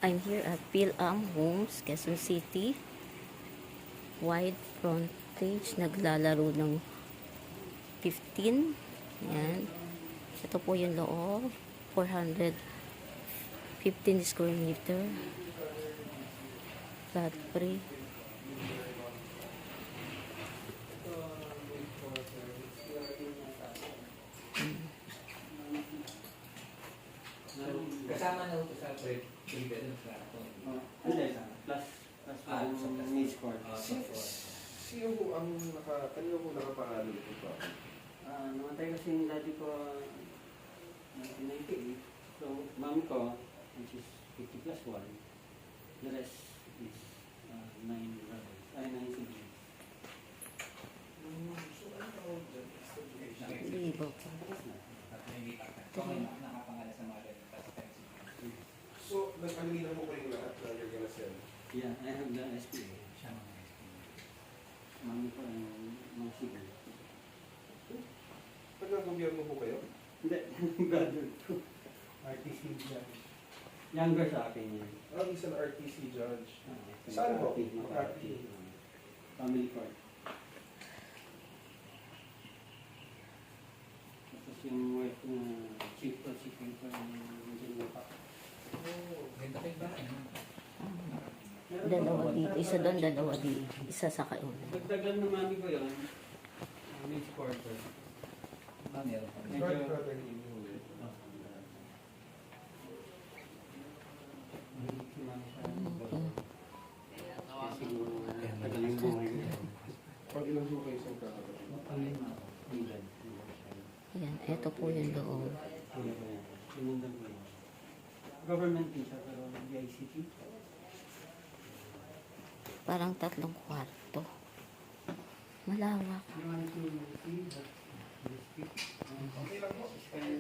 I'm here at Phil-Am Homes, Quezon City. Wide frontage, naglalaro ng 15. Yan. Ito po yung loob. 415 square meter. Flat free. Kasama na ito sa pre-bedroom flat. Hindi, plus niche court. Sino po ang kanino po nakapangalo ito pa? Namatay kasi yung daddy ko 1998. So, mami ko, which is 50 plus 1. The rest is 9 brothers. Ay, 9 siblings. So, ano tawag dyan? Libo. So, nag-alina mo kayo lahat na you're gonna sell? Yeah, I have the SPA. Mami ko ang mga siblings. Taga-gobyerno po kayo? Hindi, brother ko. RTC judge. Younger sa akin yun. He's an RTC judge. Saan po? Makati. Family court. Tapos yung wife na chief prosecutor ng General Park. Ganda kayo ba? Dalawa dito. Isa doon, dalawa dito. Isa sa kauna. Dagdagan ng mami ko yun. Next quarter. Meron pa. Medyo- Brother ni Huli. Mahilig si mami sa Okay. kaya siguro tagaling mo ngayon. Pag ilang po kayo sa kakapatid? Bilan. Yan. Ito po yung loob. Sinundan ko yun. Government din siya, pero DICT. Parang 3 kwarto. Malawak. You want to see that district? Okay lang po. This kind